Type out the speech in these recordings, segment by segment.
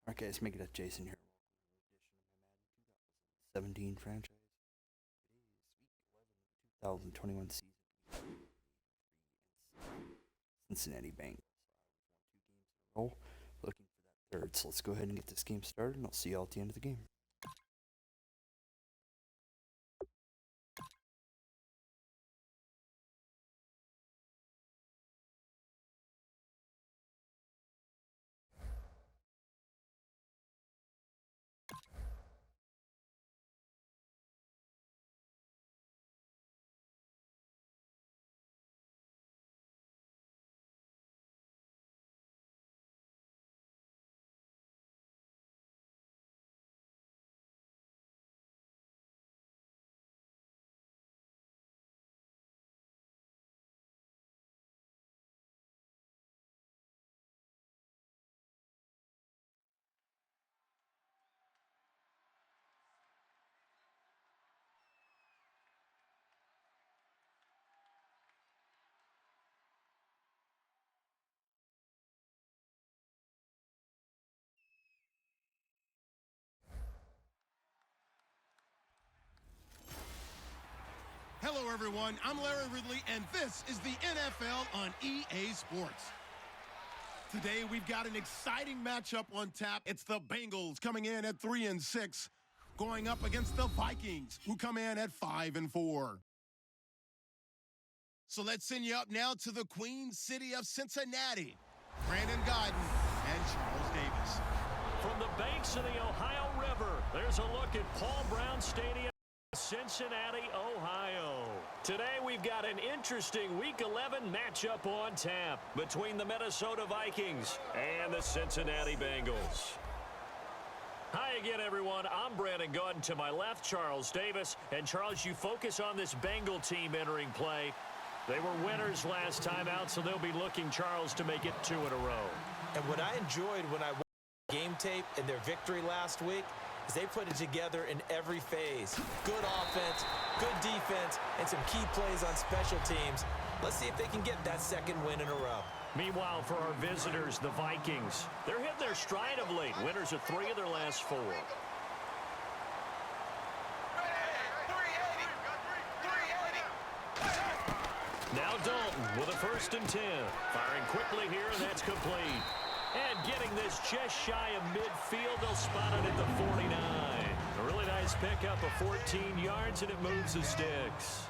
Okay, let's make it a Jason here. 17 franchise. 2021 season. Cincinnati Bengals. Looking for that third. So let's go ahead and get this game started, and I'll see you all at the end of the game. Hello, everyone. I'm Larry Ridley, and this is the NFL on EA Sports. Today, we've got an exciting matchup on tap. It's the Bengals coming in at 3-6, going up against the Vikings, who come in at 5-4. So let's send you up now to the Queen City of Cincinnati. Brandon Gaudin and Charles Davis. From the banks of the Ohio River, there's a look at Paul Brown Stadium, Cincinnati, Ohio. Today we've got an interesting Week 11 matchup on tap between the Minnesota Vikings and the Cincinnati Bengals. Hi again, everyone. I'm Brandon Gaudin. To my left, Charles Davis. And Charles, you focus on this Bengal team entering play. They were winners last time out, so they'll be looking, Charles, to make it 2 in a row. And what I enjoyed when I watched game tape and their victory last week is they put it together in every phase. Good offense, good defense, and some key plays on special teams. Let's see if they can get that second win in a row. Meanwhile, for our visitors, the Vikings, they're hitting their stride of late. Winners of 3 of their last 4. Now Dalton with a 1st and 10. Firing quickly here, and that's complete. And getting this just shy of midfield, they'll spot it at the 49. A really nice pickup of 14 yards, and it moves the sticks.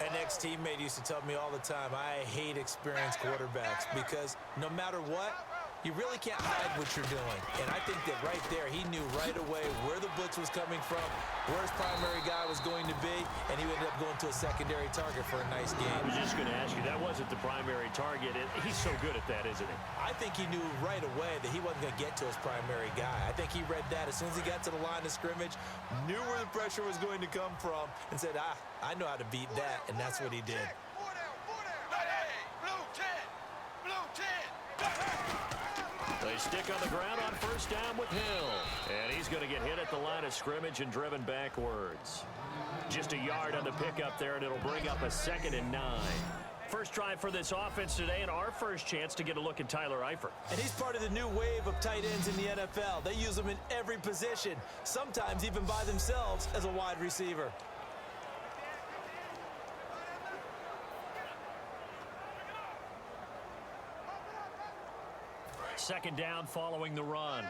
An ex-teammate used to tell me all the time, I hate experienced quarterbacks because no matter what, you really can't hide what you're doing. And I think that right there, he knew right away where the blitz was coming from, where his primary guy was going to be, and he ended up going to a secondary target for a nice game. I was just going to ask you, that wasn't the primary target. He's so good at that, isn't he? I think he knew right away that he wasn't going to get to his primary guy. I think he read that as soon as he got to the line of scrimmage, knew where the pressure was going to come from, and said, I know how to beat that, and that's what he did. They stick on the ground on 1st down with Hill. And he's going to get hit at the line of scrimmage and driven backwards. Just a yard on the pickup there, and it'll bring up a 2nd and 9. First drive for this offense today, and our first chance to get a look at Tyler Eifert. And he's part of the new wave of tight ends in the NFL. They use them in every position, sometimes even by themselves as a wide receiver. Second down following the run.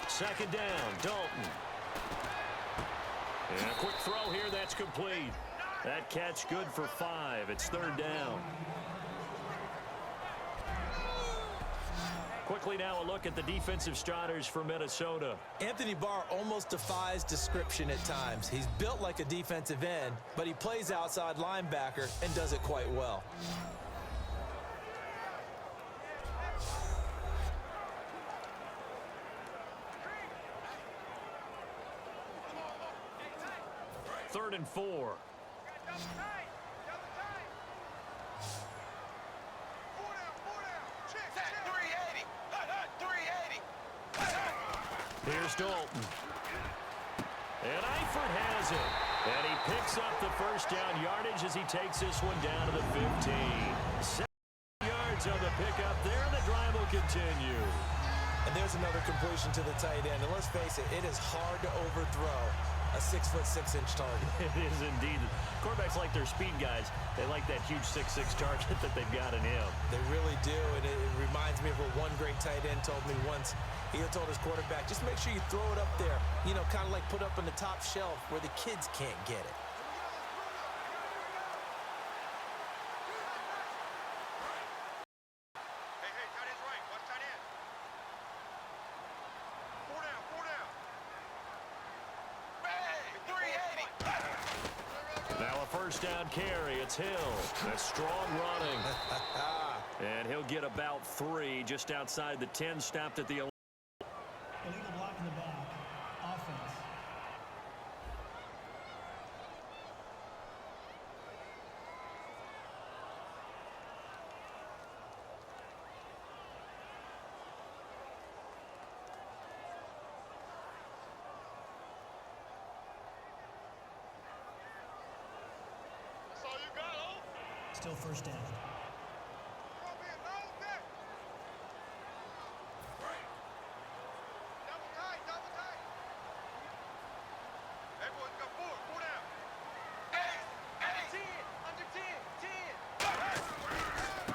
Second down, Dalton. And a quick throw here, that's complete. That catch good for 5. It's 3rd down. Quickly now a look at the defensive starters for Minnesota. Anthony Barr almost defies description at times. He's built like a defensive end, but he plays outside linebacker and does it quite well. Third and 4. Here's Dalton. And Eifert has it. And he picks up the first down yardage as he takes this one down to the 15. 7 yards on the pickup there, and the drive will continue. And there's another completion to the tight end. And let's face it, it is hard to overthrow a 6'6" target. It is indeed. Quarterbacks like their speed guys. They like that huge 6'6" target that they've got in him. They really do, and it reminds me of what one great tight end told me once. He had told his quarterback, just make sure you throw it up there, you know, kind of like put up on the top shelf where the kids can't get it. Now a first down carry. It's Hill. That's strong running. And he'll get about 3 just outside the 10, stopped at the 11. Illegal block in the back. Offense. Still first down.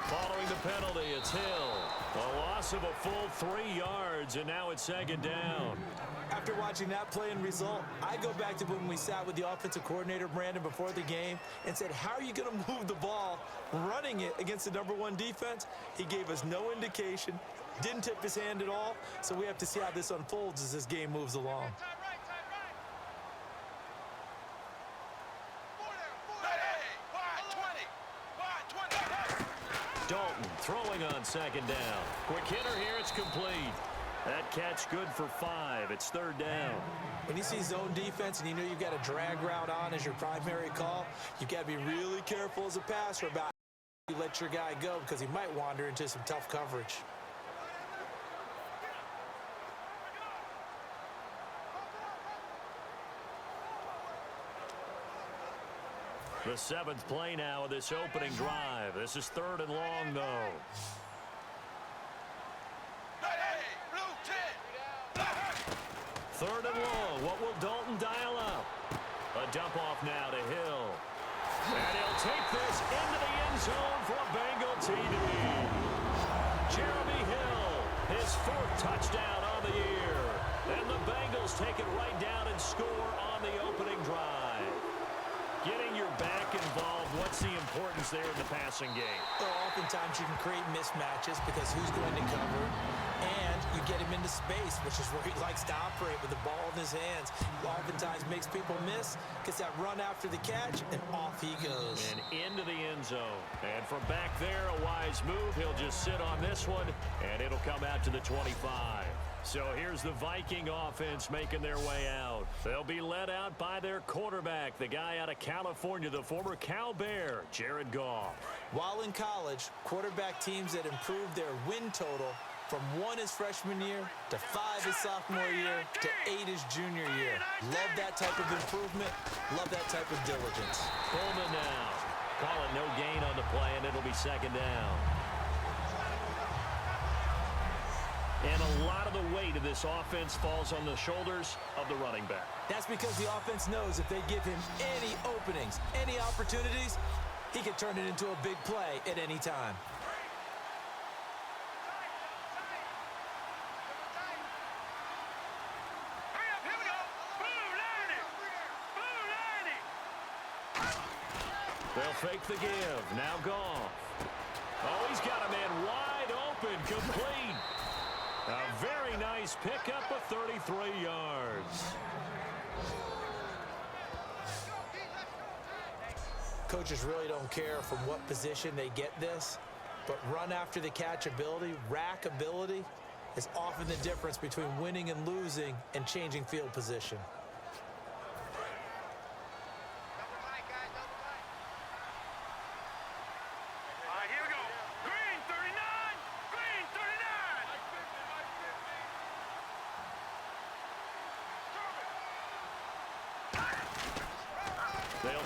Following the penalty, it's Hill. A loss of a full 3 yards, and now it's second down. After watching that play and result, I go back to when we sat with the offensive coordinator, Brandon, before the game and said, how are you going to move the ball running it against the #1 defense? He gave us no indication, didn't tip his hand at all, so we have to see how this unfolds as this game moves along. Dalton throwing on second down. Quick hitter here, it's complete. That catch good for 5. It's third down. When you see zone defense and you know you've got a drag route on as your primary call, you've got to be really careful as a passer about how you let your guy go because he might wander into some tough coverage. The 7th play now of this opening drive. This is 3rd and long, though. Third and long. What will Dalton dial up? A dump off now to Hill. And he'll take this into the end zone for a Bengal TD. Jeremy Hill, his 4th touchdown on the year. And the Bengals take it right down and score on the opening drive. Getting your back involved, what's the importance there in the passing game? Well, oftentimes you can create mismatches because who's going to cover, and you get him into space, which is where he likes to operate with the ball in his hands. Oftentimes makes people miss, gets that run after the catch, and off he goes. And into the end zone. And from back there, a wise move. He'll just sit on this one, and it'll come out to the 25. So here's the Viking offense making their way out. They'll be led out by their quarterback, the guy out of California, the former Cal Bear, Jared Goff. While in college, quarterback teams that improved their win total from 1 his freshman year to 5 his sophomore year to 8 his junior year. Love that type of improvement. Love that type of diligence. Pullman now. Call it no gain on the play, and it'll be second down. And a lot of the weight of this offense falls on the shoulders of the running back. That's because the offense knows if they give him any openings, any opportunities, he can turn it into a big play at any time. They'll fake the give. Now Goff. Oh, he's got a man wide open, complete. A very nice pickup of 33 yards. Coaches really don't care from what position they get this, but run after the catch ability, rack ability, is often the difference between winning and losing and changing field position.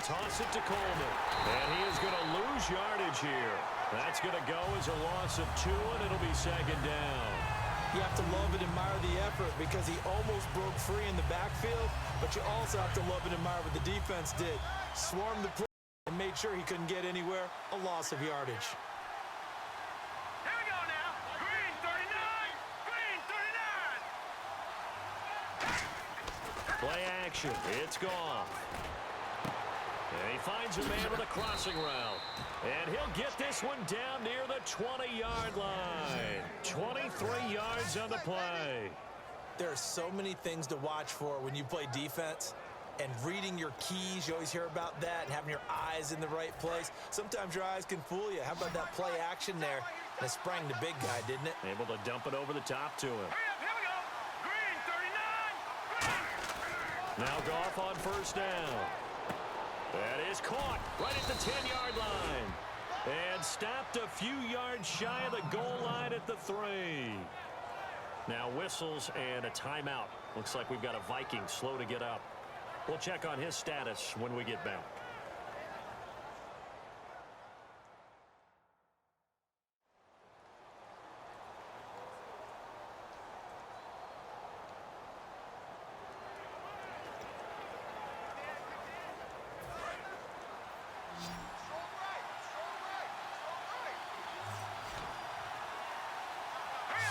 They'll toss it to Coleman. And he is going to lose yardage here. That's going to go as a loss of 2, and it'll be second down. You have to love and admire the effort because he almost broke free in the backfield, but you also have to love and admire what the defense did. Swarmed the play and made sure he couldn't get anywhere. A loss of yardage. Here we go now. Green 39. Green 39. Play action. It's gone. And he finds a man with a crossing route. And he'll get this one down near the 20-yard line. 23 yards on the play. There are so many things to watch for when you play defense. And reading your keys, you always hear about that, and having your eyes in the right place. Sometimes your eyes can fool you. How about that play action there? That sprang the big guy, didn't it? Able to dump it over the top to him. Here we go. Green 39. Now Goff on first down. That is caught right at the 10-yard line. And stopped a few yards shy of the goal line at the 3. Now whistles and a timeout. Looks like we've got a Viking slow to get up. We'll check on his status when we get back.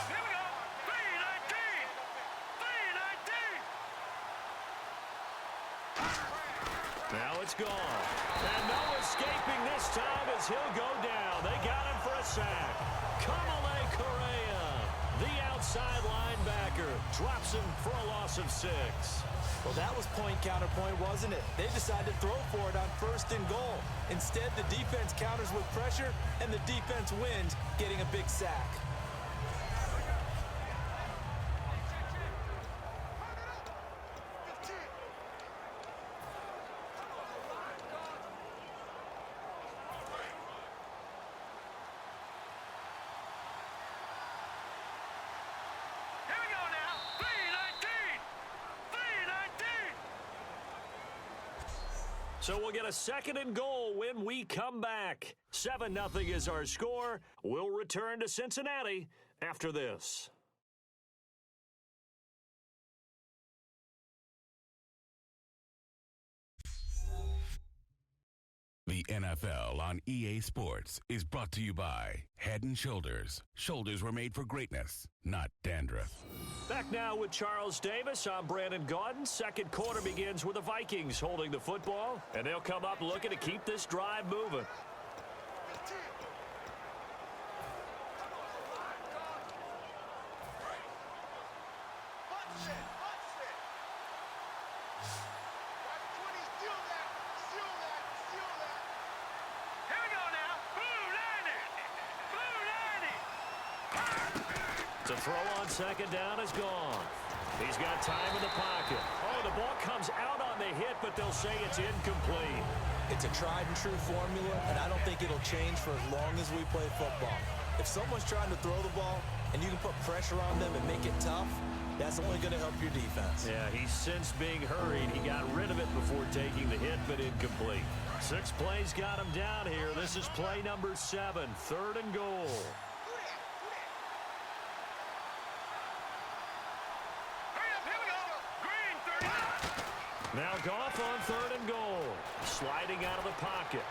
Here we go. 319. 319. Now it's gone. And no escaping this time as he'll go down. They got him for a sack. Kamale Correa, the outside linebacker, drops him for a loss of 6. Well, that was point counterpoint, wasn't it? They decided to throw for it on first and goal. Instead, the defense counters with pressure, and the defense wins, getting a big sack. Here we go now. 319. 319. So we'll get a second and goal when we come back. 7-0 is our score. We'll return to Cincinnati after this. The NFL on EA Sports is brought to you by Head & Shoulders. Shoulders were made for greatness, not dandruff. Back now with Charles Davis. I'm Brandon Gaudin. Second quarter begins with the Vikings holding the football, and they'll come up looking to keep this drive moving. Here we go now. Blue 90. Blue 90. The throw on second down is gone. He's got time in the pocket. Oh, the ball comes out on the hit, but they'll say it's incomplete. It's a tried-and-true formula, and I don't think it'll change for as long as we play football. If someone's trying to throw the ball and you can put pressure on them and make it tough, that's only going to help your defense. Yeah, he's since being hurried. He got rid of it before taking the hit, but incomplete. 6 plays got him down here. This is play number 7, third and goal. Hurry up. Here we go. Green 39. Now Goff on third and goal. Sliding out of the pocket.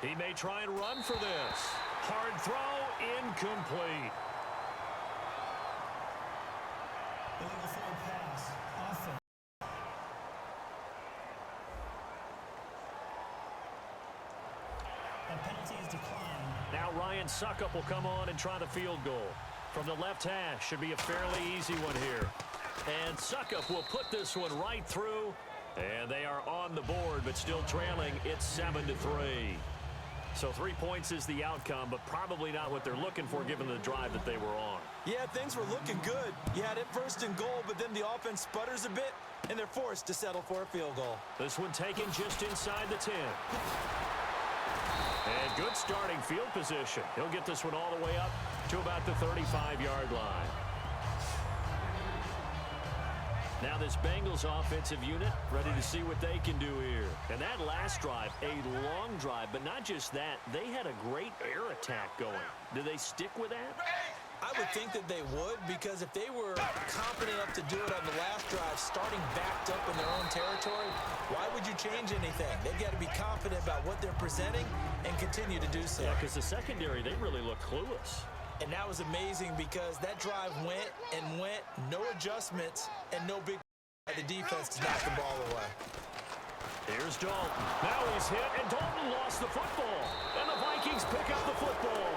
He may try and run for this. Hard throw, incomplete. Illegal forward pass. Offense. That penalty is declined. Now Ryan Suckup will come on and try the field goal. From the left hash, should be a fairly easy one here. And Suckup will put this one right through. And they are on the board, but still trailing. It's 7-3. So 3 points is the outcome, but probably not what they're looking for given the drive that they were on. Yeah, things were looking good. You had it first and goal, but then the offense sputters a bit, and they're forced to settle for a field goal. This one taken just inside the 10. And good starting field position. He'll get this one all the way up to about the 35-yard line. Now this Bengals offensive unit ready to see what they can do here. And that last drive, a long drive, but not just that. They had a great air attack going. Do they stick with that? I would think that they would, because if they were confident enough to do it on the last drive, starting backed up in their own territory, why would you change anything? They've got to be confident about what they're presenting and continue to do so. Yeah, because the secondary, they really look clueless. And that was amazing because that drive went and went, no adjustments, and no big by the defense to knock the ball away. Here's Dalton. Now he's hit, and Dalton lost the football. And the Vikings pick up the football.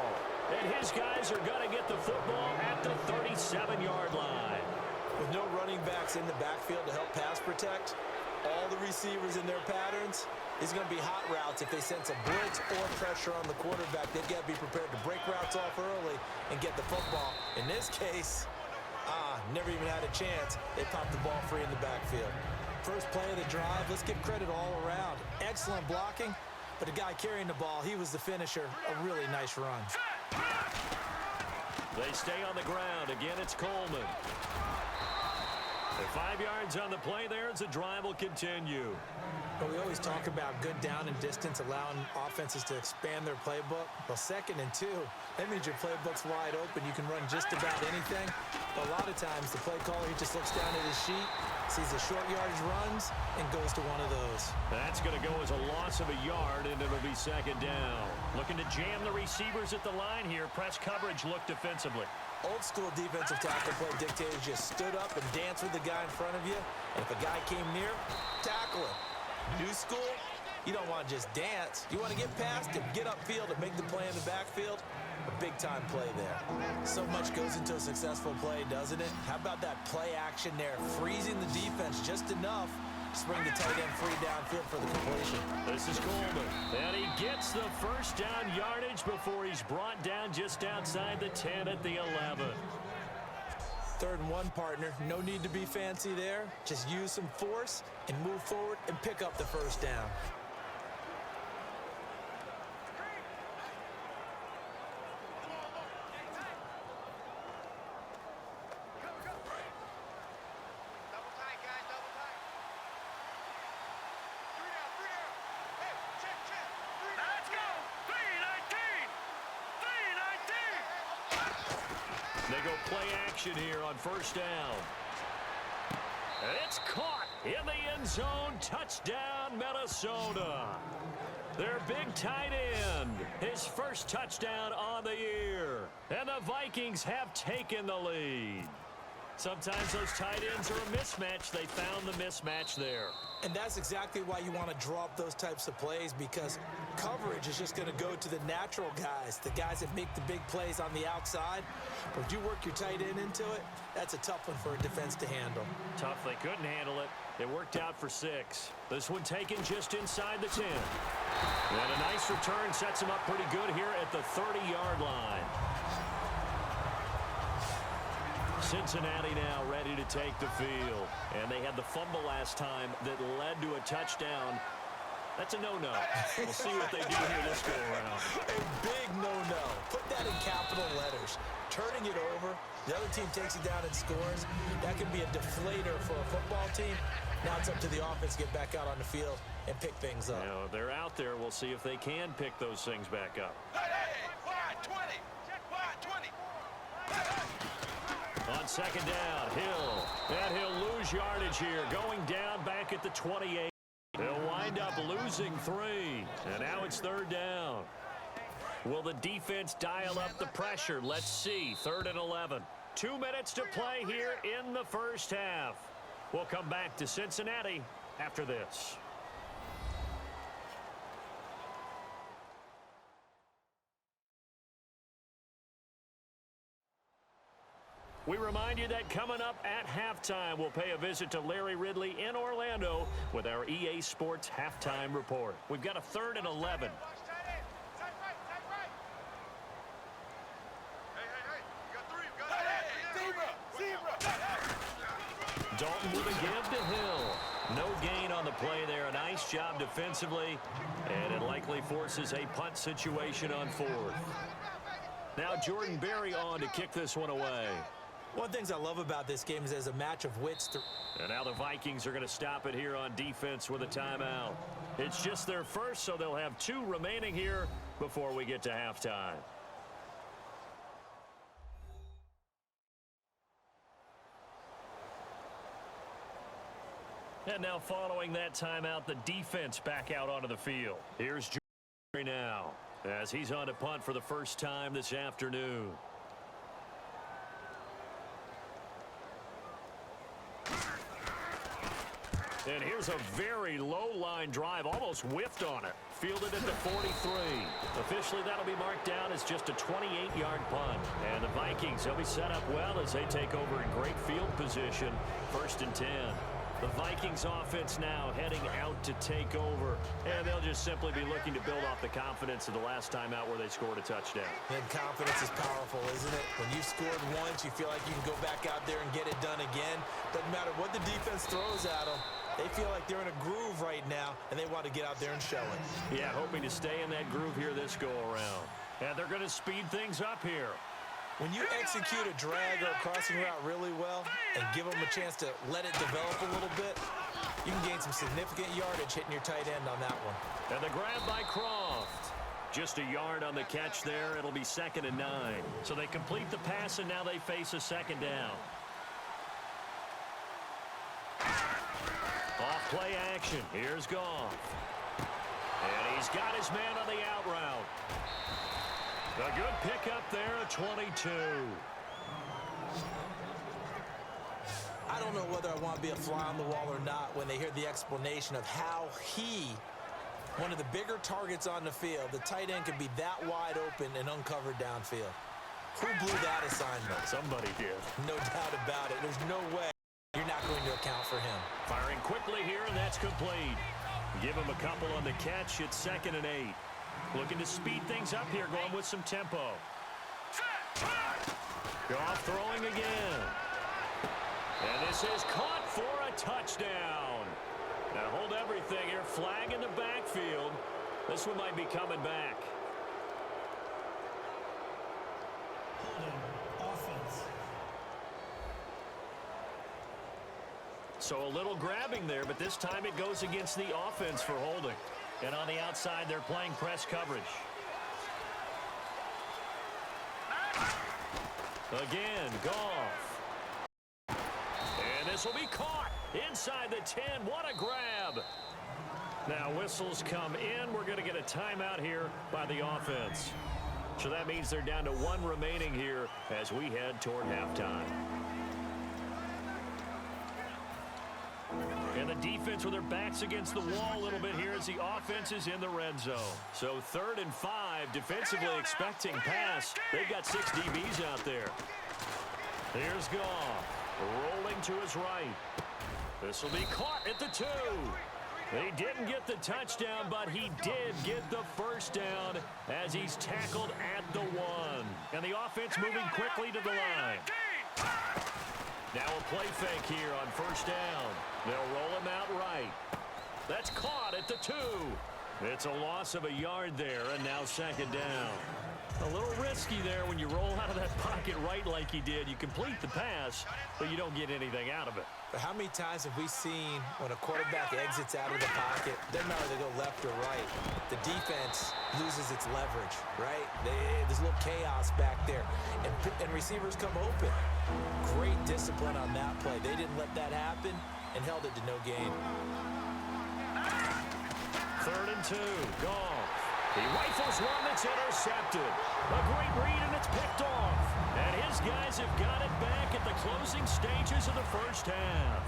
And his guys are going to get the football at the 37-yard line. With no running backs in the backfield to help pass protect, all the receivers in their patterns, it's going to be hot routes. If they sense a blitz or pressure on the quarterback, they've got to be prepared to break routes off early and get the football. In this case, never even had a chance. They popped the ball free in the backfield. First play of the drive, let's give credit all around. Excellent blocking, but the guy carrying the ball, he was the finisher. A really nice run. They stay on the ground. Again, it's Coleman. 5 yards on the play there as the drive will continue. Well, we always talk about good down and distance, allowing offenses to expand their playbook. Well, 2nd and 2, that means your playbook's wide open. You can run just about anything. But a lot of times, the play caller, he just looks down at his sheet, sees the short yardage runs, and goes to one of those. That's going to go as a loss of a yard, and it'll be 2nd down. Looking to jam the receivers at the line here. Press coverage look defensively. Old school defensive tackle play dictators just stood up and danced with the guy in front of you. And if a guy came near, tackle him. New school, you don't want to just dance. You want to get past him, get upfield, and make the play in the backfield. A big-time play there. So much goes into a successful play, doesn't it? How about that play action there? Freezing the defense just enough to spring the tight end free downfield for the completion. This is Coleman. And he gets the first down yardage before he's brought down just outside the 10 at the 11. 3rd and 1, partner. No need to be fancy there. Just use some force and move forward and pick up the first down. They go play action here on first down. And it's caught in the end zone. Touchdown, Minnesota. Their big tight end, his first touchdown on the year. And the Vikings have taken the lead. Sometimes those tight ends are a mismatch. They found the mismatch there. And that's exactly why you want to draw up those types of plays, because coverage is just going to go to the natural guys, the guys that make the big plays on the outside. But if you work your tight end into it, that's a tough one for a defense to handle. Tough. They couldn't handle it. It worked out for 6. This one taken just inside the 10. And a nice return sets him up pretty good here at the 30-yard line. Cincinnati now ready to take the field. And they had the fumble last time that led to a touchdown. That's a no-no. We'll see what they do here this go-around. A big no-no. Put that in capital letters. Turning it over, the other team takes it down and scores. That can be a deflator for a football team. Now it's up to the offense to get back out on the field and pick things up. You know, they're out there. We'll see if they can pick those things back up. Hey, wide 20. Check wide 20. On second down, Hill. And he'll lose yardage here. Going down back at the 28. They'll wind up losing 3. And now it's 3rd down. Will the defense dial up the pressure? Let's see. 3rd and 11. 2 minutes to play here in the first half. We'll come back to Cincinnati after this. We remind you that coming up at halftime, we'll pay a visit to Larry Ridley in Orlando with our EA Sports Halftime Report. We've got a 3rd and 11. Dalton with a give to Hill. No gain on the play there. A nice job defensively, and it likely forces a punt situation on 4th. Now Jordan Berry on to kick this one away. One of the things I love about this game is there's a match of wits. And now the Vikings are going to stop it here on defense with a timeout. It's just their first, so they'll have 2 remaining here before we get to halftime. And now following that timeout, the defense back out onto the field. Here's Jerry now as he's on to punt for the first time this afternoon. And here's a very low-line drive, almost whiffed on it. Fielded at the 43. Officially, that'll be marked down as just a 28-yard punt. And the Vikings, they'll be set up well as they take over in great field position. 1st and 10. The Vikings offense now heading out to take over. And they'll just simply be looking to build off the confidence of the last time out where they scored a touchdown. And confidence is powerful, isn't it? When you've scored once, you feel like you can go back out there and get it done again. Doesn't matter what the defense throws at them. They feel like they're in a groove right now, and they want to get out there and show it. Yeah, hoping to stay in that groove here this go-around. And they're going to speed things up here. When you execute a drag or a crossing route really well and give them a chance to let it develop a little bit, you can gain some significant yardage hitting your tight end on that one. And the grab by Croft. Just a yard on the catch there. It'll be 2nd and 9. So they complete the pass, and now they face a 2nd down. Off play action. Here's Goff. And he's got his man on the out route. A good pickup there at 22. I don't know whether I want to be a fly on the wall or not when they hear the explanation of how one of the bigger targets on the field, the tight end can be that wide open and uncovered downfield. Who blew that assignment? Somebody did. No doubt about it. There's no way you're not going to account for him. Firing quickly here, and that's complete. Give him a couple on the catch. It's 2nd and 8. Looking to speed things up here, going with some tempo. Goff throwing again. And this is caught for a touchdown. Now hold everything here. Flag in the backfield. This one might be coming back. Holding. Offense. So a little grabbing there, but this time it goes against the offense for holding. And on the outside, they're playing press coverage. Again, Goff. And this will be caught inside the 10. What a grab. Now whistles come in. We're going to get a timeout here by the offense. So that means they're down to 1 remaining here as we head toward halftime. And the defense with their backs against the wall a little bit here as the offense is in the red zone. So 3rd and 5, defensively expecting pass. They've got 6 DBs out there. Here's Goff, rolling to his right. This will be caught at the 2. He didn't get the touchdown, but he did get the first down as he's tackled at the 1. And the offense moving quickly to the line. Now a play fake here on 1st down. They'll roll him out right. That's caught at the 2. It's a loss of a yard there, and now 2nd down. A little risky there when you roll out of that pocket right like he did. You complete the pass, but you don't get anything out of it. But how many times have we seen when a quarterback exits out of the pocket, doesn't matter whether they go left or right, the defense loses its leverage, right? There's a little chaos back there, and receivers come open. Great discipline on that play. They didn't let that happen and held it to no gain. 3rd and 2, Goff. He rifles one that's intercepted. A great read, and it's picked off. And his guys have got it back at the closing stages of the 1st half.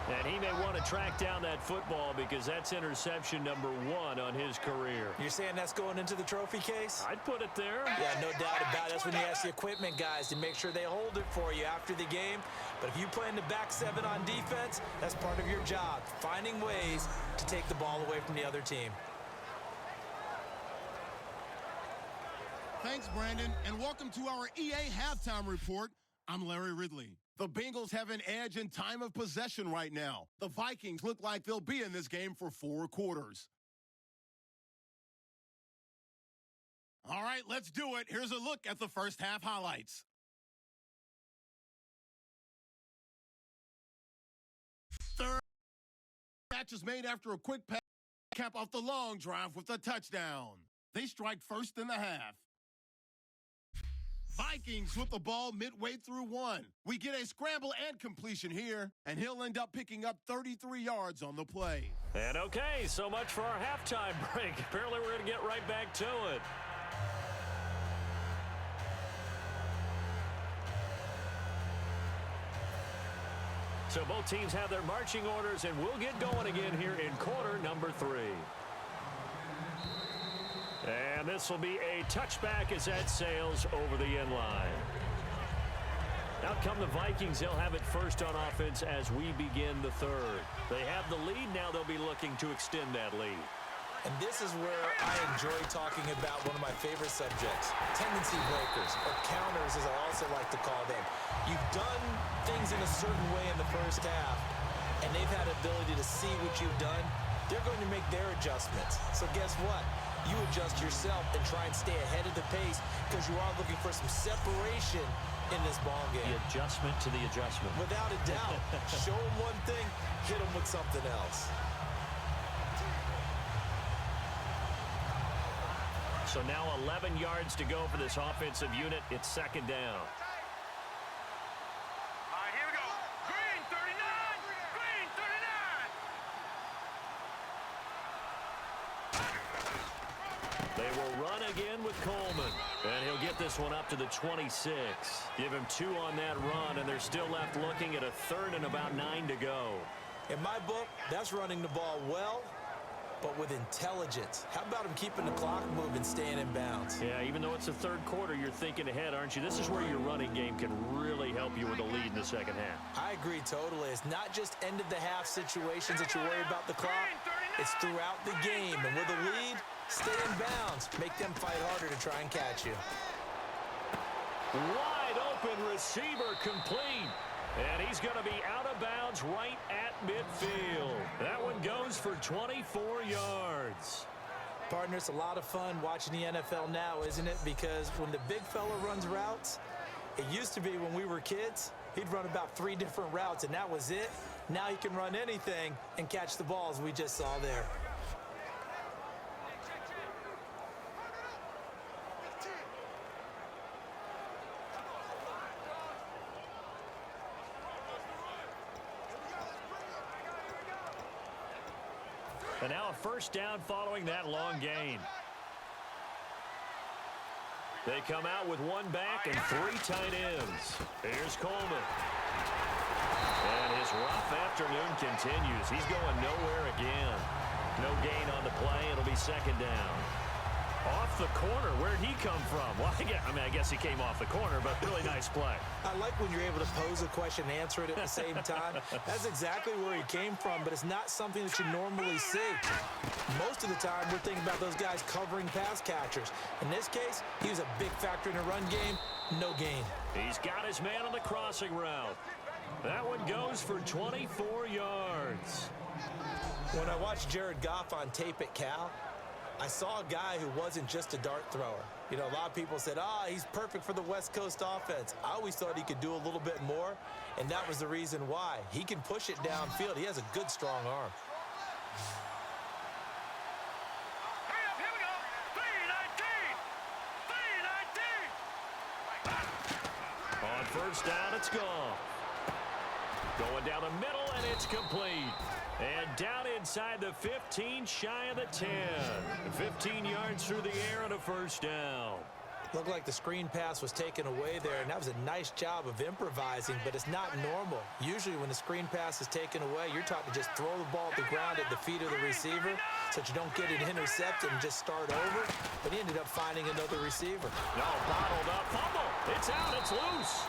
And he may want to track down that football because that's interception number 1 on his career. You're saying that's going into the trophy case? I'd put it there. Yeah, no doubt about it. That's when you ask the equipment guys to make sure they hold it for you after the game. But if you play in the back 7 on defense, that's part of your job, finding ways to take the ball away from the other team. Thanks, Brandon, and welcome to our EA Halftime Report. I'm Larry Ridley. The Bengals have an edge in time of possession right now. The Vikings look like they'll be in this game for 4 quarters. All right, let's do it. Here's a look at the first half highlights. Third catch is made after a quick pass. Cap off the long drive with a touchdown. They strike first in the half. Vikings with the ball midway through one. We get a scramble and completion here, and he'll end up picking up 33 yards on the play. And okay, so much for our halftime break. Apparently we're going to get right back to it. So both teams have their marching orders, and we'll get going again here in quarter number 3. And this will be a touchback as that sails over the end line. Out come the Vikings. They'll have it first on offense as we begin the third. They have the lead. Now they'll be looking to extend that lead. And this is where I enjoy talking about one of my favorite subjects, tendency breakers, or counters as I also like to call them. You've done things in a certain way in the first half, and they've had ability to see what you've done. They're going to make their adjustments. So guess what? You adjust yourself and try and stay ahead of the pace because you are looking for some separation in this ball game. The adjustment to the adjustment. Without a doubt. Show them one thing, hit them with something else. So now 11 yards to go for this offensive unit. It's second down. All right, here we go. Green 39. Green 39. They will run again with Coleman. And he'll get this one up to the 26. Give him 2 on that run, and they're still left looking at a third and about 9 to go. In my book, that's running the ball well, but with intelligence. How about him keeping the clock moving, staying in bounds? Yeah, even though it's the third quarter, you're thinking ahead, aren't you? This is where your running game can really help you with a lead in the second half. I agree totally. It's not just end-of-the-half situations that you worry about the clock. It's throughout the game. And with a lead, stay in bounds. Make them fight harder to try and catch you. Wide open receiver complete. And he's going to be out of bounds right at midfield. That one goes for 24 yards. Partner, it's a lot of fun watching the NFL now, isn't it? Because when the big fella runs routes, it used to be when we were kids, he'd run about 3 different routes, and that was it. Now he can run anything and catch the balls we just saw there. And now a first down following that long gain. They come out with 1 back and 3 tight ends. Here's Coleman. And his rough afternoon continues. He's going nowhere again. No gain on the play. It'll be second down. Off the corner. Where'd he come from? Well, I guess he came off the corner, but really nice play. I like when you're able to pose a question and answer it at the same time. That's exactly where he came from, but it's not something that you normally see. Most of the time, we're thinking about those guys covering pass catchers. In this case, he was a big factor in the run game. No gain. He's got his man on the crossing route. That one goes for 24 yards. When I watched Jared Goff on tape at Cal, I saw a guy who wasn't just a dart thrower. You know, a lot of people said, he's perfect for the West Coast offense. I always thought he could do a little bit more, and that was the reason why. He can push it downfield. He has a good, strong arm. Hurry up, here we go. 3-19. 3-19. On first down, it's gone. Going down the middle, and it's complete. And down inside the 15, shy of the 10. 15 yards through the air and a first down. Looked like the screen pass was taken away there, and that was a nice job of improvising, but it's not normal. Usually when the screen pass is taken away, you're taught to just throw the ball at the ground at the feet of the receiver so that you don't get it intercepted and just start over. But he ended up finding another receiver. No, bottled up. Fumble. It's out. It's loose.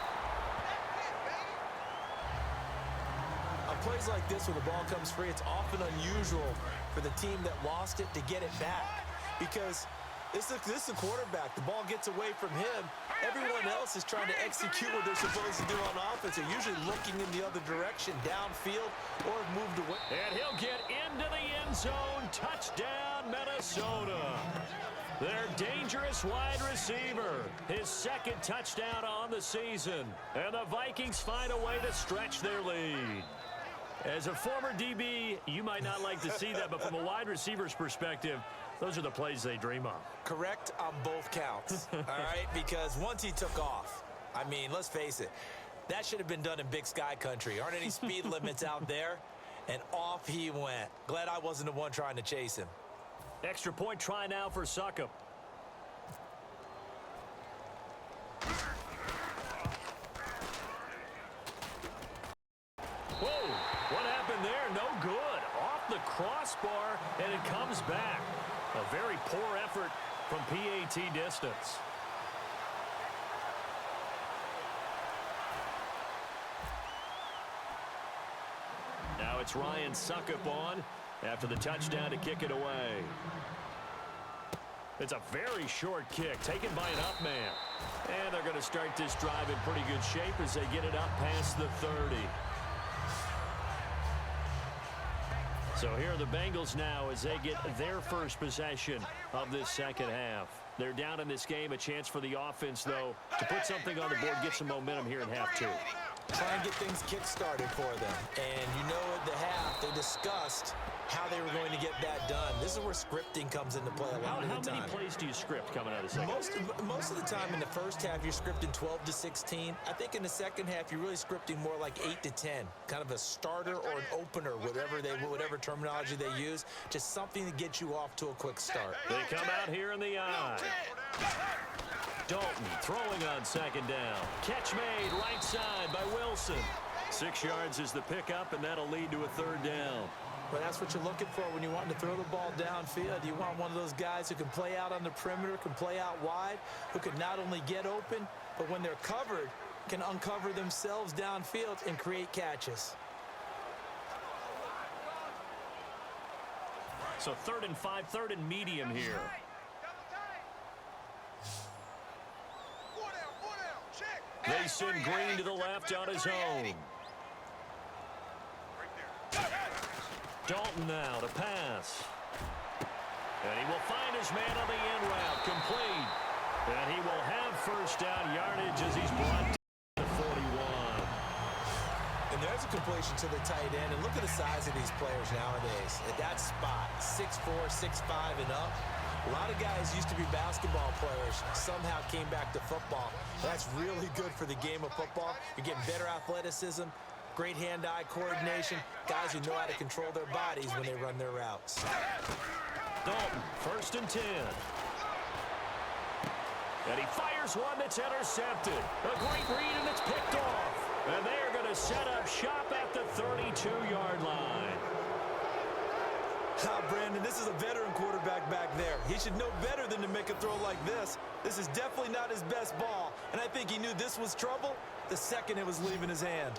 Plays like this, when the ball comes free, it's often unusual for the team that lost it to get it back. Because this is a quarterback. The ball gets away from him. Everyone else is trying to execute what they're supposed to do on offense. They're usually looking in the other direction, downfield, or have moved away. And he'll get into the end zone. Touchdown, Minnesota. Their dangerous wide receiver. His second touchdown on the season. And the Vikings find a way to stretch their lead. As a former DB, you might not like to see that, but from a wide receiver's perspective, those are the plays they dream of. Correct on both counts, all right? Because once he took off, I mean, let's face it, that should have been done in Big Sky country. Aren't any speed limits out there? And off he went. Glad I wasn't the one trying to chase him. Extra point try now for Succop. Whoa, what happened there? No good. Off the crossbar, and it comes back. A very poor effort from PAT distance. Now it's Ryan Succop on after the touchdown to kick it away. It's a very short kick taken by an up man. And they're going to start this drive in pretty good shape as they get it up past the 30. So here are the Bengals now as they get their first possession of this second half. They're down in this game. A chance for the offense, though, to put something on the board, get some momentum here in half two. Try and get things kick-started for them. And you know at the half, they discussed how they were going to get that done. This is where scripting comes into play a lot of the time. How many plays do you script coming out of the second? Most of the time in the first half, you're scripting 12 to 16. I think in the second half, you're really scripting more like 8 to 10. Kind of a starter or an opener, whatever terminology they use. Just something to get you off to a quick start. They come out here in the eye. Dalton throwing on second down. Catch made right side by Wilson. 6 yards is the pickup, and that'll lead to a third down. But that's what you're looking for when you want to throw the ball downfield. You want one of those guys who can play out on the perimeter, can play out wide, who can not only get open, but when they're covered, can uncover themselves downfield and create catches. So 3rd and 5, 3rd and medium here. They send Green to the left on his own. Dalton now to pass. And he will find his man on the end route, complete. And he will have first down yardage as he's brought to 41. And there's a completion to the tight end. And look at the size of these players nowadays. At that spot, 6'4", 6'5", and up. A lot of guys used to be basketball players, somehow came back to football. That's really good for the game of football. You're getting better athleticism, great hand-eye coordination, guys who know how to control their bodies when they run their routes. Dalton, 1st and 10. And he fires one that's intercepted. A great read, and it's picked off. And they're going to set up shop at the 32-yard line. Brandon, this is a veteran quarterback back there. He should know better than to make a throw like this. This is definitely not his best ball, and I think he knew this was trouble the second it was leaving his hand.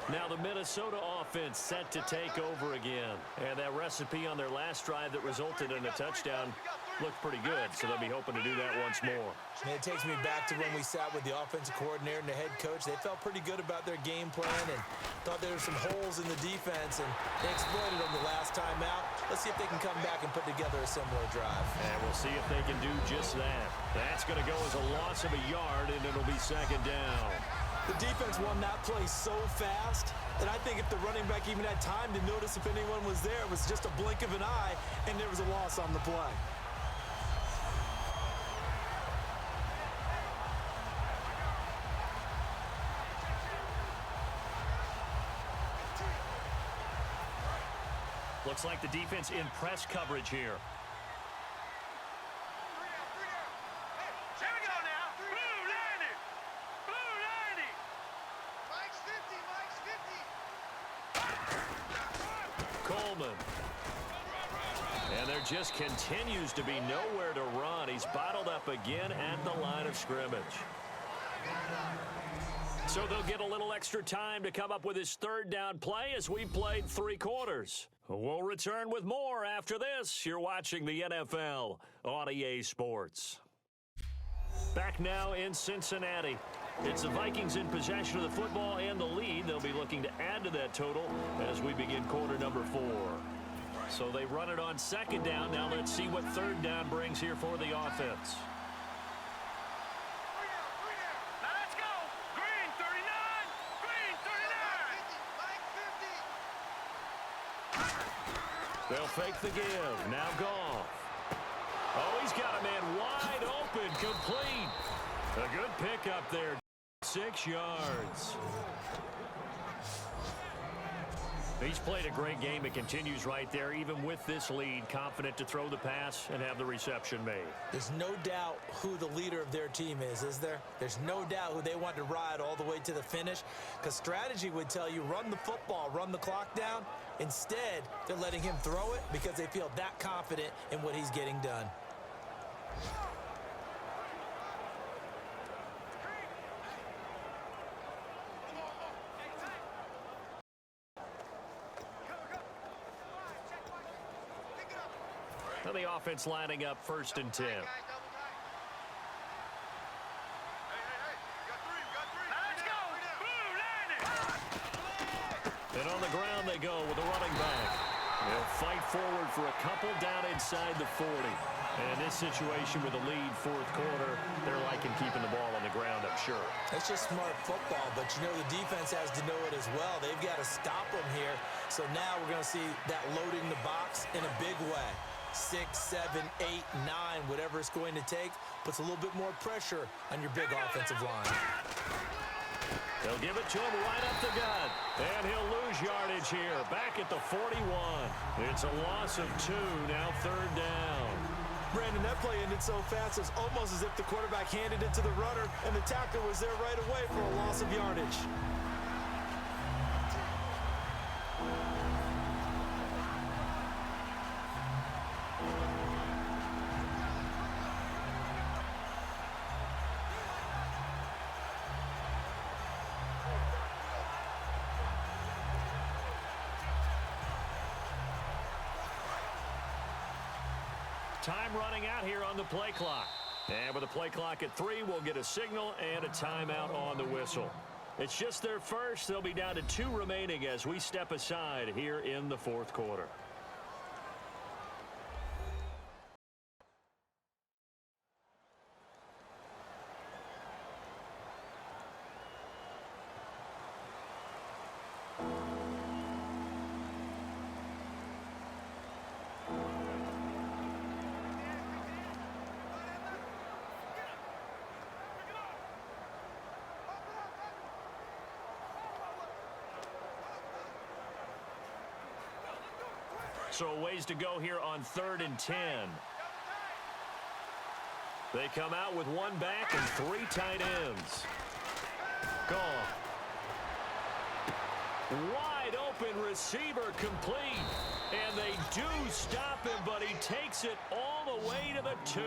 Now the Minnesota offense set to take over again. And that recipe on their last drive that resulted in a touchdown looked pretty good, so they'll be hoping to do that once more. And it takes me back to when we sat with the offensive coordinator and the head coach. They felt pretty good about their game plan and thought there were some holes in the defense, and they exploited them the last time out. Let's see if they can come back and put together a similar drive. And we'll see if they can do just that. That's going to go as a loss of a yard, and it'll be second down. The defense won that play so fast that I think if the running back even had time to notice if anyone was there, it was just a blink of an eye, and there was a loss on the play. Looks like the defense in press coverage here. Here we go now. Blue landing. Blue landing. Mike's 50. Coleman. And there just continues to be nowhere to run. He's bottled up again at the line of scrimmage. So they'll get a little extra time to come up with his 3rd down play as we played 3 quarters. We'll return with more after this. You're watching the NFL on EA Sports. Back now in Cincinnati. It's the Vikings in possession of the football and the lead. They'll be looking to add to that total as we begin quarter number 4. So they run it on 2nd down. Now let's see what 3rd down brings here for the offense. They'll fake the give. Now Goff. Oh, he's got a man wide open, complete. A good pickup there, 6 yards. He's played a great game. It continues right there, even with this lead, confident to throw the pass and have the reception made. There's no doubt who the leader of their team is there? There's no doubt who they want to ride all the way to the finish, because strategy would tell you run the football, run the clock down. Instead, they're letting him throw it because they feel that confident in what he's getting done. And the offense lining up 1st and 10. And on the ground they go with a running back. They'll fight forward for a couple down inside the 40. And in this situation with a lead 4th quarter, they're liking keeping the ball on the ground, I'm sure. That's just smart football, but you know the defense has to know it as well. They've got to stop them here. So now we're going to see that loading the box in a big way. 6, 7, 8, 9, whatever it's going to take, puts a little bit more pressure on your big offensive line. They'll give it to him right up the gut. And he'll lose yardage here. Back at the 41. It's a loss of 2. Now 3rd down. Brandon, that play ended so fast, it's almost as if the quarterback handed it to the runner, and the tackler was there right away for a loss of yardage. Time running out here on the play clock. And with the play clock at 3, we'll get a signal and a timeout on the whistle. It's just their first. They'll be down to 2 remaining as we step aside here in the 4th quarter. So a ways to go here on 3rd and 10. They come out with 1 back and 3 tight ends. Gone. Wide open receiver complete. And they do stop him, but he takes it all the way to the 2.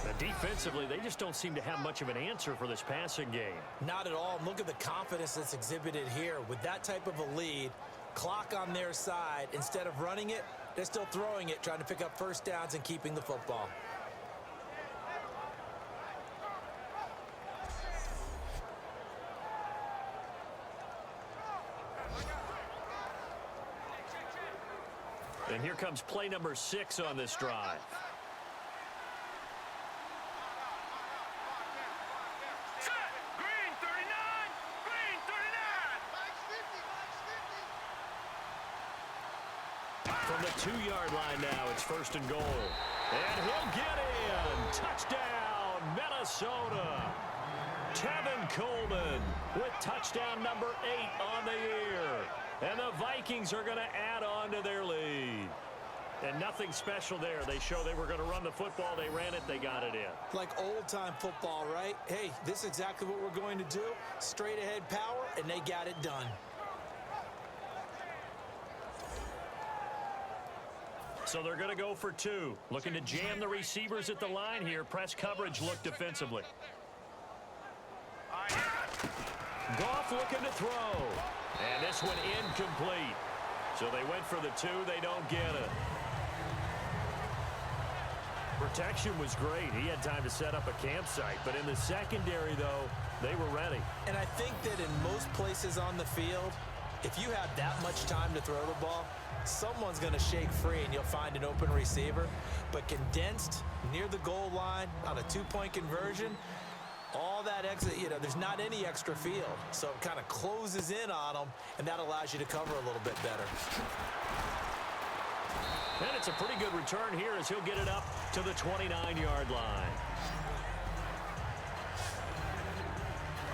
Now, defensively, they just don't seem to have much of an answer for this passing game. Not at all. Look at the confidence that's exhibited here. With that type of a lead, clock on their side, instead of running it, they're still throwing it, trying to pick up 1st downs and keeping the football. And here comes play number 6 on this drive. From the 2-yard line now, it's 1st and goal. And he'll get in. Touchdown, Minnesota. Tevin Coleman with touchdown number 8 on the year. And the Vikings are going to add on to their lead. And nothing special there. They show they were going to run the football. They ran it. They got it in. Like old-time football, right? Hey, this is exactly what we're going to do. Straight-ahead power, and they got it done. So they're going to go for 2. Looking to jam the receivers at the line here. Press coverage look defensively. Goff looking to throw. And this one incomplete. So they went for the 2. They don't get it. Protection was great. He had time to set up a campsite. But in the secondary, though, they were ready. And I think that in most places on the field, if you have that much time to throw the ball, someone's going to shake free and you'll find an open receiver. But condensed near the goal line on a 2-point conversion, all that exit, there's not any extra field. So it kind of closes in on them, and that allows you to cover a little bit better. gets a pretty good return here as he'll get it up to the 29-yard line.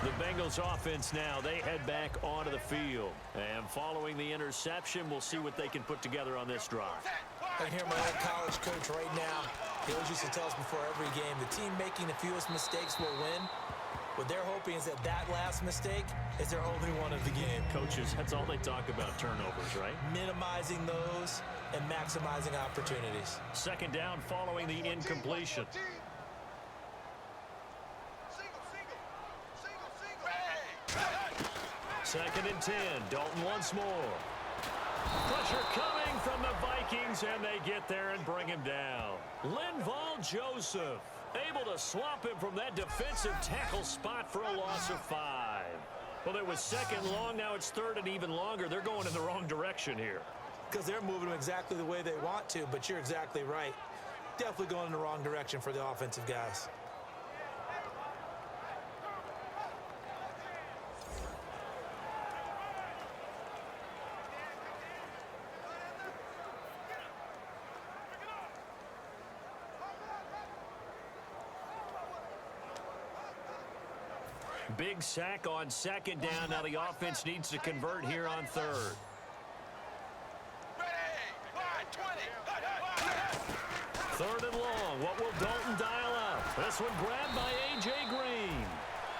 The Bengals offense now, they head back onto the field. And following the interception, we'll see what they can put together on this drive. I can hear my old college coach right now. He always used to tell us before every game, the team making the fewest mistakes will win. What they're hoping is that that last mistake is their only one of the game. Coaches, that's all they talk about, turnovers, right? Minimizing those and maximizing opportunities. Second down following the incompletion. Second and 10. Dalton once more. Pressure coming from the Vikings, and they get there and bring him down. Linval Joseph able to swap him from that defensive tackle spot for a loss of 5. Well, it was second long. Now it's third and even longer. They're going in the wrong direction here. Because they're moving them exactly the way they want to, but you're exactly right. Definitely going in the wrong direction for the offensive guys. Big sack on second down. Now the offense needs to convert here on third. Third and long. What will Dalton dial up? This one grabbed by A.J. Green.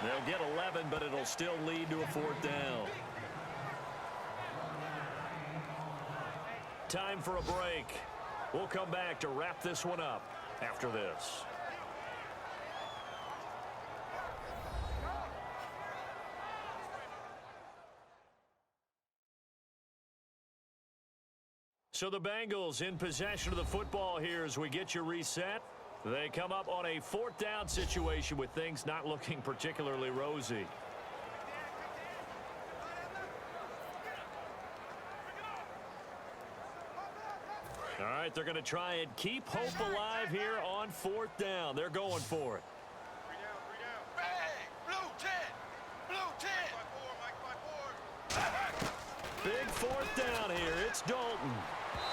They'll get 11, but it'll still lead to a fourth down. Time for a break. We'll come back to wrap this one up after this. So the Bengals in possession of the football here as we get you reset. They come up on a fourth down situation with things not looking particularly rosy. All right, they're going to try and keep hope alive here on fourth down. They're going for it. Big fourth down here. It's Dalton.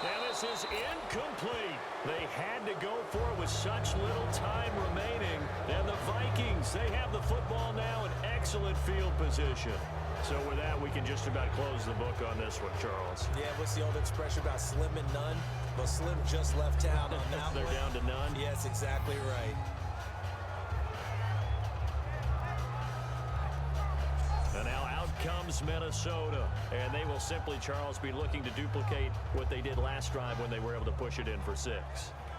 And this is incomplete. They had to go for it with such little time remaining. And the Vikings, they have the football now in excellent field position. So with that, we can just about close the book on this one, Charles. Yeah, what's the old expression about slim and none? Well, Slim just left town on that They're one. down to none. Yes, exactly right. And now out comes Minnesota. And they will simply, Charles, be looking to duplicate what they did last drive when they were able to push it in for 6.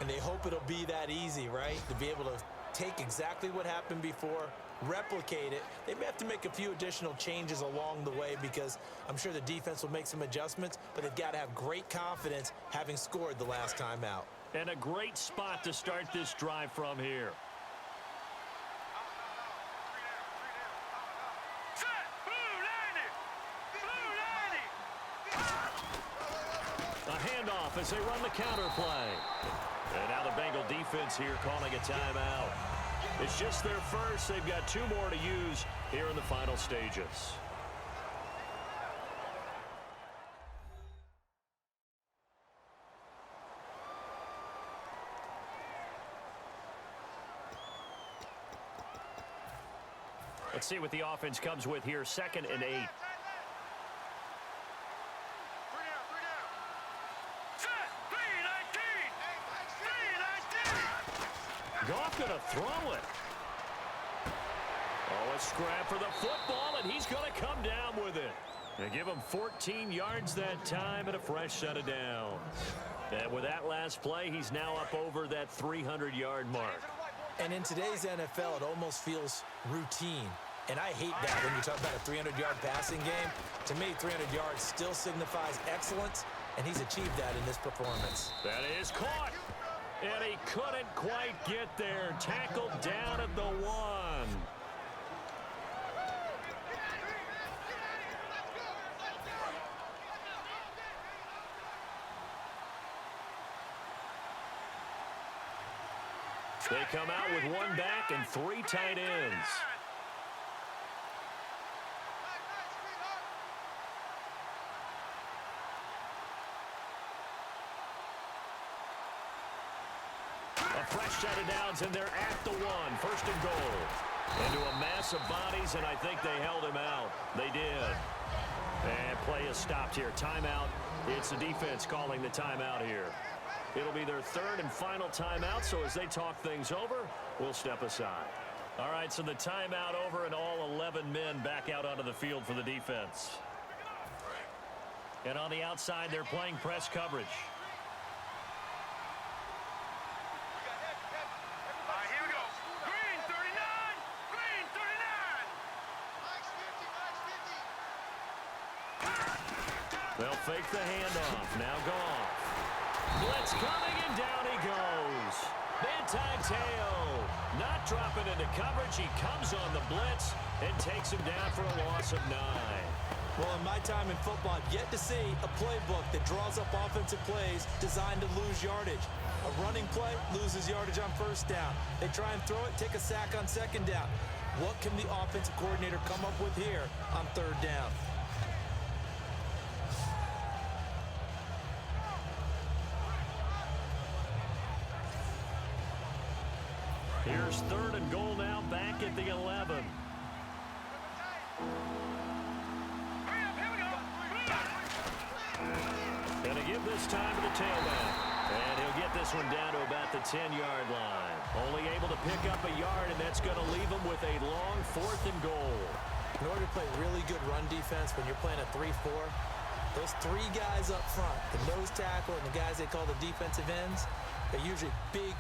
And they hope it'll be that easy, right? To be able to take exactly what happened before, replicate it. They may have to make a few additional changes along the way because I'm sure the defense will make some adjustments, but they've got to have great confidence having scored the last time out. And a great spot to start this drive from here. A handoff as they run the counter play. And now the Bengal defense here calling a timeout. It's just their first. They've got 2 more to use here in the final stages. Let's see what the offense comes with here. 2nd and 8. Goff going to throw it. Oh, a scrap for the football, and he's going to come down with it. They give him 14 yards that time and a fresh set of downs. And with that last play, he's now up over that 300-yard mark. And in today's NFL, it almost feels routine. And I hate that when you talk about a 300-yard passing game. To me, 300 yards still signifies excellence, and he's achieved that in this performance. That is caught. And he couldn't quite get there. Tackled down at the 1. They come out with 1 back and 3 tight ends. A fresh set of downs, and they're at the 1. First and goal. Into a mass of bodies, and I think they held him out. They did. And play is stopped here. Timeout. It's the defense calling the timeout here. It'll be their third and final timeout, so as they talk things over, we'll step aside. All right, so the timeout over, and all 11 men back out onto the field for the defense. And on the outside, they're playing press coverage. Here we go. Green 39. Green 39. They'll fake the handoff. Now Goff. Blitz coming, and down he goes. Manti-Te'o not dropping into coverage. He comes on the blitz and takes him down for a loss of 9. Well, in my time in football, I've yet to see a playbook that draws up offensive plays designed to lose yardage. A running play loses yardage on first down. They try and throw it, take a sack on second down. What can the offensive coordinator come up with here on third down? Here's third and goal now, back at the 11. Going to give this time to the tailback. And he'll get this one down to about the 10-yard line. Only able to pick up a yard, and that's going to leave him with a long 4th and goal. In order to play really good run defense when you're playing a 3-4, those 3 guys up front, the nose tackle and the guys they call the defensive ends, they're usually big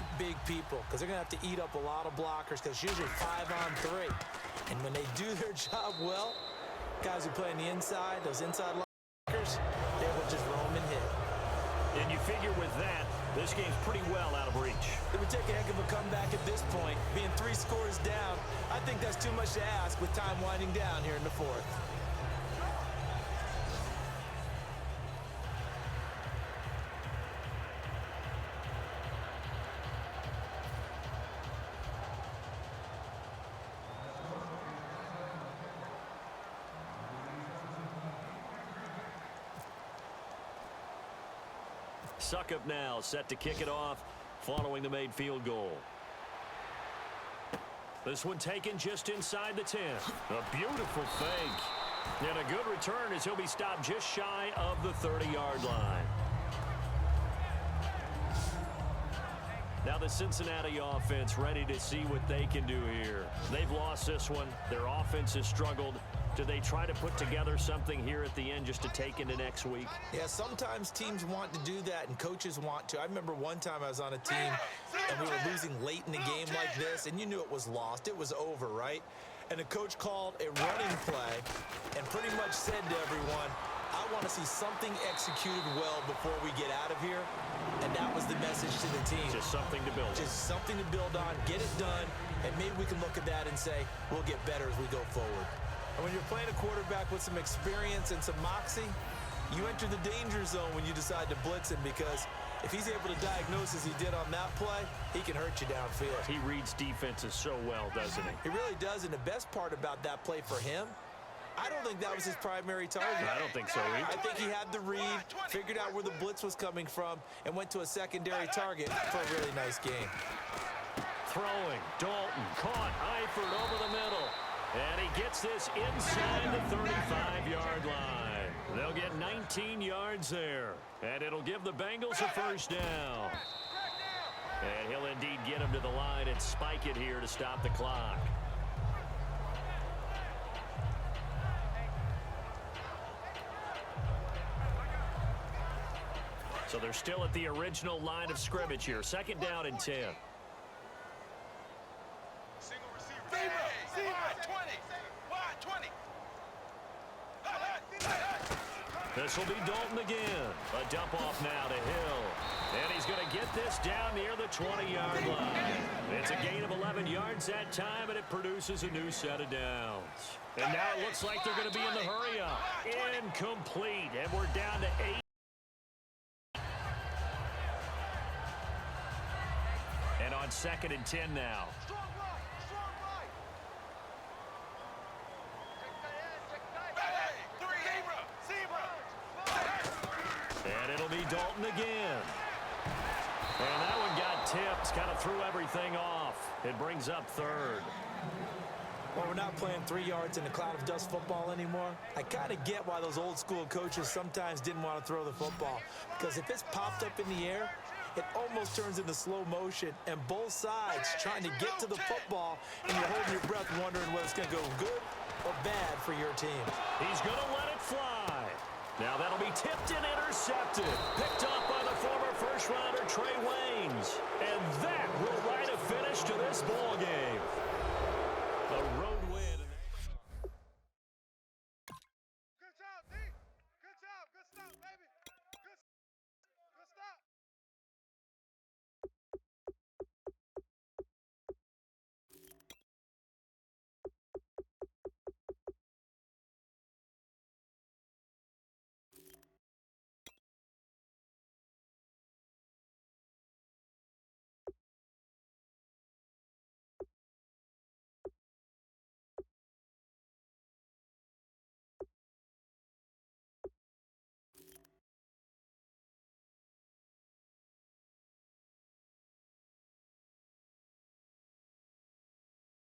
people because they're going to have to eat up a lot of blockers because it's usually 5-on-3. And when they do their job well, guys who play on the inside, those inside blockers, they will just roam and hit. And you figure with that, this game's pretty well out of reach. It would take a heck of a comeback at this point. Being 3 scores down, I think that's too much to ask with time winding down here in the 4th. Suckup now, set to kick it off following the made field goal. This one taken just inside the 10. A beautiful fake. And a good return as he'll be stopped just shy of the 30-yard line. Now the Cincinnati offense ready to see what they can do here. They've lost this one. Their offense has struggled. Do they try to put together something here at the end just to take into next week? Yeah, sometimes teams want to do that and coaches want to. I remember one time I was on a team and we were losing late in the game like this, and you knew it was lost. It was over, right? And the coach called a running play and pretty much said to everyone, I want to see something executed well before we get out of here. And that was the message to the team. Just something to build on. Just something to build on, get it done, and maybe we can look at that and say, we'll get better as we go forward. And when you're playing a quarterback with some experience and some moxie, you enter the danger zone when you decide to blitz him, because if he's able to diagnose as he did on that play, he can hurt you downfield. He reads defenses so well, doesn't he? He really does, and the best part about that play for him, I don't think that was his primary target. I don't think so either. I think he had the read, figured out where the blitz was coming from, and went to a secondary target for a really nice game. Throwing, Dalton, caught, Eifert over the middle. And he gets this inside the 35-yard line. They'll get 19 yards there. And it'll give the Bengals a first down. And he'll indeed get him to the line and spike it here to stop the clock. So they're still at the original line of scrimmage here. 2nd down and 10. This will be Dalton again. A dump off now to Hill. And he's going to get this down near the 20-yard line. It's a gain of 11 yards that time, and it produces a new set of downs. And now it looks like they're going to be in the hurry-up. Incomplete, and we're down to 8. And on 2nd and 10 now. And it'll be Dalton again. And that one got tipped, kind of threw everything off. It brings up third. Well, we're not playing 3 yards in a cloud of dust football anymore. I kind of get why those old school coaches sometimes didn't want to throw the football. Because if it's popped up in the air, it almost turns into slow motion. And both sides trying to get to the football, and you're holding your breath wondering whether it's going to go good or bad for your team. He's going to let it fly. Now that'll be tipped and intercepted. Picked off by the former first-rounder Trey Waynes. And that will write a finish to this ball game.